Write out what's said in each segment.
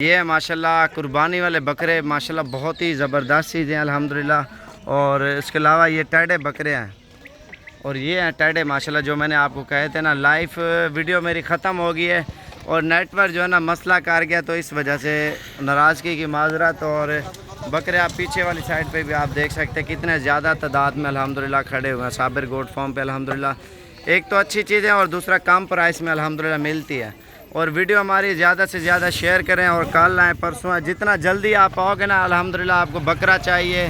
ये है माशाल्लाह कुर्बानी वाले बकरे, माशाल्लाह बहुत ही ज़बरदस्त चीज़ हैं अल्हम्दुलिल्लाह। और इसके अलावा ये टेढ़े बकरे हैं और ये हैं टेढ़े माशाल्लाह, जो मैंने आपको कहे थे ना। लाइव वीडियो मेरी ख़त्म हो गई है और नेटवर्क जो है ना मसला कर गया, तो इस वजह से नाराज़गी की माजरत। और बकरे आप पीछे वाली साइड पे भी आप देख सकते हैं कितने ज़्यादा तादाद में अल्हम्दुलिल्लाह खड़े हुए हैं साबिर गोट फार्म पे अल्हम्दुलिल्लाह। एक तो अच्छी चीज़ है और दूसरा कम प्राइस में अल्हम्दुलिल्लाह मिलती है। और वीडियो हमारी ज़्यादा से ज़्यादा शेयर करें और कल आएँ परसों आएँ, जितना जल्दी आप आओगे ना अल्हम्दुलिल्लाह। आपको बकरा चाहिए,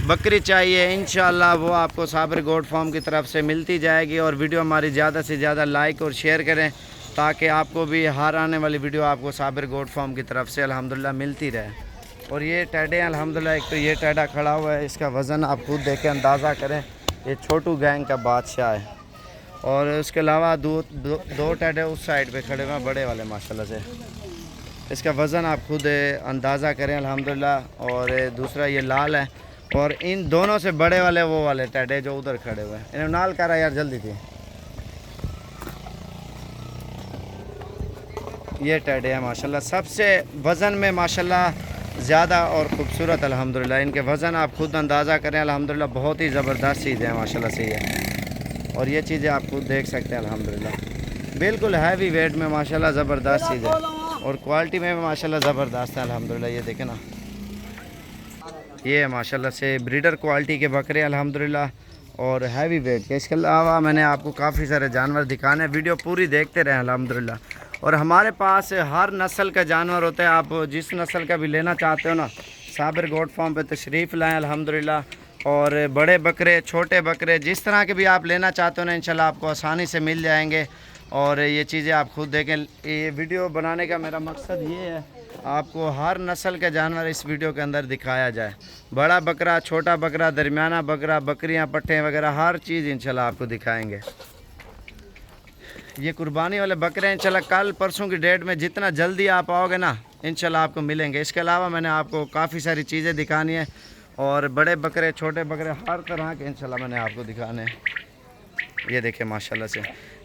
बकरी चाहिए, इंशाल्लाह वो आपको साबिर गोट फार्म की तरफ से मिलती जाएगी। और वीडियो हमारी ज़्यादा से ज़्यादा लाइक और शेयर करें ताकि आपको भी हर आने वाली वीडियो आपको साबिर गोट फार्म की तरफ से अल्हम्दुलिल्लाह मिलती रहे। और ये टेढ़े हैं अल्हम्दुलिल्लाह। एक तो ये टेढ़ा खड़ा हुआ है, इसका वज़न आप खुद देख के अंदाज़ा करें, ये छोटू गैंग का बादशाह है। और उसके अलावा दो टेढ़े उस साइड पे खड़े हुए हैं बड़े वाले माशाल्लाह से, इसका वज़न आप खुद अंदाज़ा करें अल्हम्दुलिल्लाह। और दूसरा ये लाल है और इन दोनों से बड़े वाले वो वाले टेढ़े जो उधर खड़े हुए हैं, इन्हें नाल करा यार जल्दी थी। ये टेढ़े हैं माशाल्लाह, सबसे वज़न में माशाल्लाह ज़्यादा और ख़ूबसूरत अल्हम्दुलिल्लाह। इनके वज़न आप खुद अंदाज़ा करें अल्हम्दुलिल्लाह, बहुत ही ज़बरदस्त चीज़ है माशाल्लाह से ये। और ये चीज़ें आप खुद देख सकते हैं अल्हम्दुलिल्लाह, बिल्कुल हैवी वेट में माशाल्लाह ज़बरदस्त चीज़ है। और क्वालिटी में माशाल्लाह ज़बरदस्त है अल्हम्दुलिल्लाह। ये देखें ना, ये है माशाल्लाह से ब्रीडर क्वालिटी के बकरे अल्हम्दुलिल्लाह और हैवी वेट के। इसके अलावा मैंने आपको काफ़ी सारे जानवर दिखाने हैं, वीडियो पूरी देखते रहें अल्हम्दुलिल्लाह। और हमारे पास हर नस्ल का जानवर होता है, आप जिस नस्ल का भी लेना चाहते हो ना साबिर गोट फार्म पे तशरीफ़ लाएँ अल्हम्दुलिल्लाह। और बड़े बकरे, छोटे बकरे, जिस तरह के भी आप लेना चाहते हो ना इंशाल्लाह आपको आसानी से मिल जाएंगे। और ये चीज़ें आप खुद देखें। ये वीडियो बनाने का मेरा मकसद ये है, आपको हर नस्ल का जानवर इस वीडियो के अंदर दिखाया जाए। बड़ा बकरा, छोटा बकरा, दरमियाना बकरा, बकरियां, पट्ठे वगैरह हर चीज़ इंशाल्लाह आपको दिखाएंगे। ये कुर्बानी वाले बकरे इंशाल्लाह कल परसों की डेट में जितना जल्दी आप आओगे ना इंशाल्लाह आपको मिलेंगे। इसके अलावा मैंने आपको काफ़ी सारी चीज़ें दिखानी है और बड़े बकरे, छोटे बकरे, हर तरह के इंशाल्लाह मैंने आपको दिखाने हैं। ये देखें माशाल्लाह से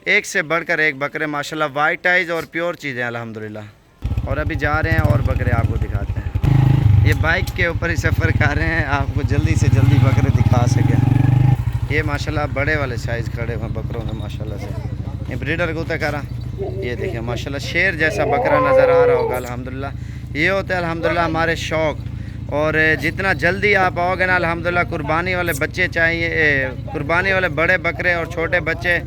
एक बढ़कर एक बकरे माशाल्लाह, वाइट आइज़ और प्योर चीज़ें अल्हम्दुलिल्लाह। और अभी जा रहे हैं और बकरे आपको दिखाते हैं। ये बाइक के ऊपर ही सफ़र कर रहे हैं, आपको जल्दी से जल्दी बकरे दिखा सकें। ये माशाल्लाह बड़े वाले साइज़ खड़े हुए बकरों में माशाल्लाह से। ये ब्रीडर को तकारा, ये देखें माशाल्लाह शेर जैसा बकरा नज़र आ रहा होगा अल्हम्दुलिल्लाह। ये होता है अल्हम्दुलिल्लाह हमारे शौक़। और जितना जल्दी आप आओगे ना अल्हम्दुलिल्लाह, कुर्बानी वाले बच्चे चाहिए, कुर्बानी वाले बड़े बकरे और छोटे बच्चे,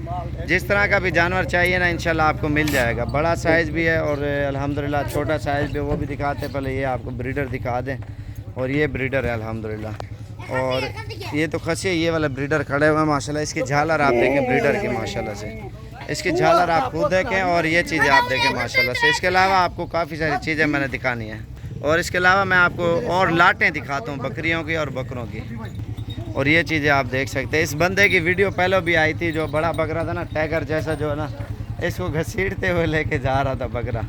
जिस तरह का भी जानवर चाहिए ना इंशाल्लाह आपको मिल जाएगा। बड़ा साइज़ भी है और अल्हम्दुलिल्लाह छोटा साइज़ भी, वो भी दिखाते हैं। पहले ये आपको ब्रीडर दिखा दें। और ये ब्रीडर है अल्हम्दुलिल्लाह। और ये तो खसी, ये वाला ब्रीडर खड़े हुए हैं माशाल्लाह। इसकी झालर आप देखें ब्रीडर की माशाल्लाह से, इसकी झालर आप खुद देखें और ये चीज़ें आप देखें माशाल्लाह से। इसके अलावा आपको काफ़ी सारी चीज़ें मैंने दिखानी है। और इसके अलावा मैं आपको और लाटें दिखाता हूँ बकरियों की और बकरों की। और ये चीज़ें आप देख सकते हैं। इस बंदे की वीडियो पहले भी आई थी, जो बड़ा बकरा था ना, टैगर जैसा जो है ना, इसको घसीटते हुए लेके जा रहा था बकरा।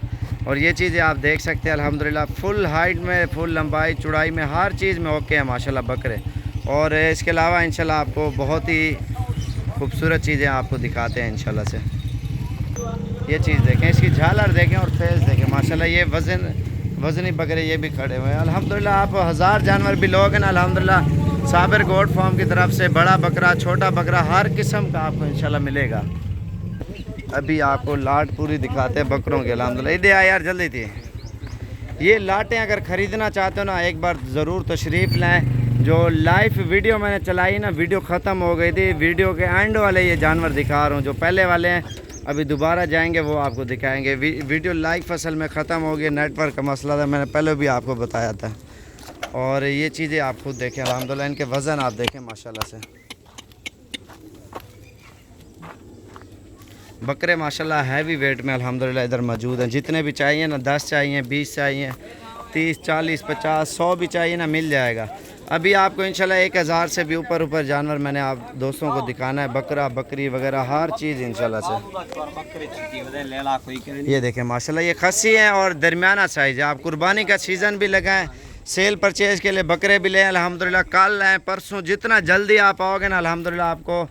और ये चीज़ें आप देख सकते हैं अल्हम्दुलिल्लाह, फुल हाइट में, फुल लंबाई चौड़ाई में, हर चीज़ में ओके है माशाल्लाह बकरे। और इसके अलावा इंशाल्लाह आपको बहुत ही खूबसूरत चीज़ें आपको दिखाते हैं इंशाल्लाह से। ये चीज़ देखें, इसकी झालर देखें और फेस देखें माशाल्लाह। ये वज़नी बकरे ये भी खड़े हुए हैं अल्हम्दुलिल्लाह। आप हज़ार जानवर भी लोगे ना अल्हम्दुलिल्लाह साबिर गोट फार्म की तरफ से, बड़ा बकरा, छोटा बकरा, हर किस्म का आपको इंशाल्लाह मिलेगा। अभी आपको लाट पूरी दिखाते हैं बकरों के अल्हम्दुलिल्लाह। इधर आ यार जल्दी थी। ये लाटें अगर ख़रीदना चाहते हो ना एक बार ज़रूर तशरीफ़ लाएँ। जो लाइव वीडियो मैंने चलाई ना, वीडियो ख़त्म हो गई थी, वीडियो के एंड वाले ये जानवर दिखा रहा हूँ। जो पहले वाले हैं अभी दोबारा जाएंगे वो आपको दिखाएंगे। वीडियो लाइव फसल में ख़त्म हो गई, नेटवर्क का मसला था, मैंने पहले भी आपको बताया था। और ये चीज़ें आप खुद देखें अल्हम्दुलिल्लाह। इनके वज़न आप देखें माशाल्लाह से। बकरे माशाल्लाह हैवी वेट में अल्हम्दुलिल्लाह इधर मौजूद हैं। जितने भी चाहिए ना, 10 चाहिए, 20 चाहिए, 30, 40, 50, 100 भी चाहिए ना, मिल जाएगा। अभी आपको इंशाल्लाह 1000 से भी ऊपर जानवर मैंने आप दोस्तों को दिखाना है, बकरा, बकरी वगैरह हर चीज़ इंशाल्लाह से। ये देखें माशाल्लाह, ये खस्सी हैं और दरमियाना साइज़ है। आप कुर्बानी का सीज़न भी लगाएं, सेल परचेज़ के लिए बकरे भी लें अल्हम्दुलिल्लाह। कल आएँ परसों, जितना जल्दी आप आओगे ना अल्हम्दुलिल्लाह आपको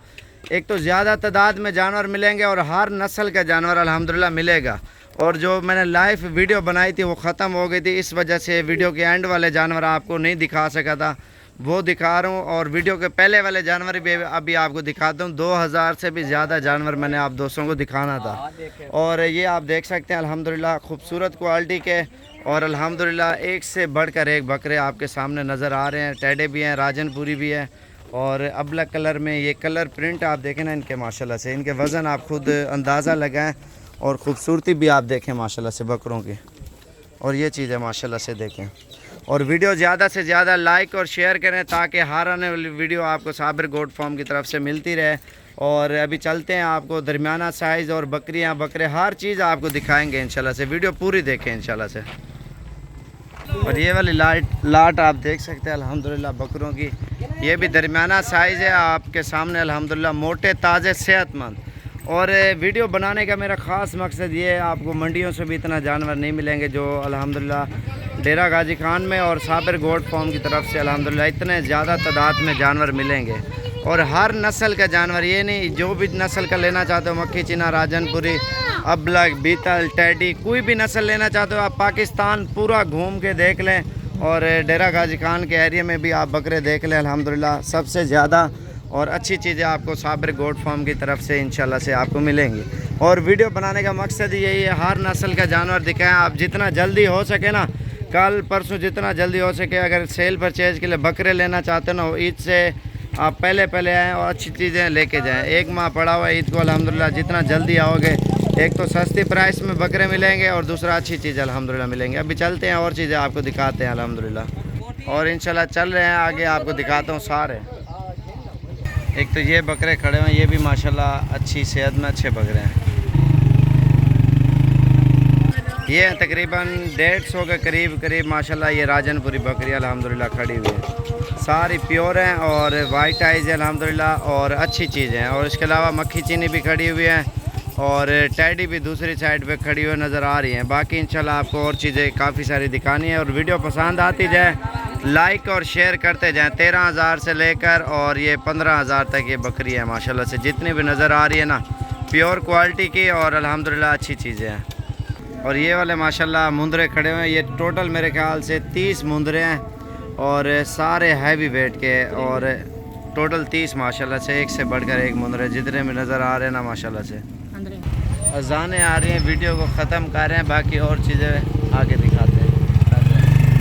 एक तो ज़्यादा तादाद में जानवर मिलेंगे और हर नस्ल का जानवर अल्हम्दुलिल्लाह मिलेगा। और जो मैंने लाइव वीडियो बनाई थी वो ख़त्म हो गई थी, इस वजह से वीडियो के एंड वाले जानवर आपको नहीं दिखा सका था, वो दिखा रहा हूँ। और वीडियो के पहले वाले जानवर भी अभी आपको दिखाता हूँ। 2000 से भी ज़्यादा जानवर मैंने आप दोस्तों को दिखाना था। और ये आप देख सकते हैं अल्हम्दुलिल्लाह खूबसूरत क्वालिटी के, और अल्हम्दुलिल्लाह एक से बढ़कर एक बकरे आपके सामने नज़र आ रहे हैं। टेडे भी हैं, राजनपुरी भी है, और अबलग कलर में ये कलर प्रिंट आप देखें ना इनके, माशाल्लाह से इनके वज़न आप खुद अंदाज़ा लगाएं, और ख़ूबसूरती भी आप देखें माशाल्लाह से बकरों की। और ये चीज़ें माशाल्लाह से देखें, और वीडियो ज़्यादा से ज़्यादा लाइक और शेयर करें ताकि हर आने वाली वीडियो आपको साबिर गोट फार्म की तरफ से मिलती रहे। और अभी चलते हैं, आपको दरमियाना साइज़ और बकरियां बकरे हर चीज़ आपको दिखाएंगे इंशाल्लाह से। वीडियो पूरी देखें इंशाल्लाह से। और ये वाली लाट आप देख सकते हैं अल्हम्दुलिल्लाह बकरों की, ये भी दरमियाना साइज़ है आपके सामने अल्हम्दुलिल्लाह, मोटे ताज़े सेहतमंद। और वीडियो बनाने का मेरा ख़ास मकसद ये है, आपको मंडियों से भी इतना जानवर नहीं मिलेंगे जो अल्हम्दुलिल्लाह डेरा गाजी खान में और साबिर गोट फार्म की तरफ से अल्हम्दुलिल्लाह इतने ज़्यादा तादाद में जानवर मिलेंगे। और हर नस्ल का जानवर, ये नहीं जो भी नस्ल का लेना चाहते हो, मक्खी चीना, राजनपुरी, अबलग, बीतल, टेडी, कोई भी नस्ल लेना चाहते हो आप पाकिस्तान पूरा घूम के देख लें, और डेरा गाजी खान के एरिया में भी आप बकरे देख लें अल्हम्दुलिल्लाह सबसे ज़्यादा और अच्छी चीज़ें आपको साबिर गोट फार्म की तरफ से इंशाल्लाह से आपको मिलेंगी। और वीडियो बनाने का मकसद यही है, हर नस्ल का जानवर दिखाएं। आप जितना जल्दी हो सके ना, कल परसों जितना जल्दी हो सके, अगर सेल परचेज के लिए बकरे लेना चाहते हो ना, ईद से आप पहले आएँ और अच्छी चीज़ें लेके जाएँ। एक माह पड़ा हुआ है ईद को अल्हम्दुलिल्लाह, जितना जल्दी आओगे एक तो सस्ती प्राइस में बकरे मिलेंगे और दूसरा अच्छी चीज़ अल्हम्दुलिल्लाह मिलेंगे। अभी चलते हैं और चीज़ें आपको दिखाते हैं अल्हम्दुलिल्लाह, और इंशाल्लाह चल रहे हैं आगे, आपको दिखाता हूँ सारे। एक तो ये बकरे खड़े हुए हैं, ये भी माशाल्लाह अच्छी सेहत में अच्छे बकरे हैं। ये हैं तकरीबन 150 के करीब माशाल्लाह ये राजनपुरी बकरी अल्हम्दुलिल्लाह खड़ी हुई है, सारी प्योर हैं और वाइट आइज़ है अल्हम्दुलिल्लाह, और अच्छी चीज़ें हैं। और इसके अलावा मक्खी चीनी भी खड़ी हुई है, और टेडी भी दूसरी साइड पे खड़ी हुई नज़र आ रही हैं। बाकी इंशाल्लाह आपको और चीज़ें काफ़ी सारी दिखानी है, और वीडियो पसंद आती जाए लाइक और शेयर करते जाएं। 13,000 से लेकर और ये 15,000 तक ये बकरी है माशाल्लाह से, जितनी भी नज़र आ रही है ना, प्योर क्वालिटी की और अल्हम्दुलिल्लाह अच्छी चीज़ें हैं। और ये वाले माशाल्लाह मुंदरे खड़े हुए हैं, ये टोटल मेरे ख्याल से 30 मुंदरे हैं, और सारे हैवी वेट के, और टोटल 30 माशाल्लाह से, एक से बढ़कर एक मुंदरे जितने में नज़र आ रहे हैं ना माशाल्लाह से। अज़ानें आ रही हैं, वीडियो को ख़त्म कर रहे हैं, बाकी और चीज़ें आगे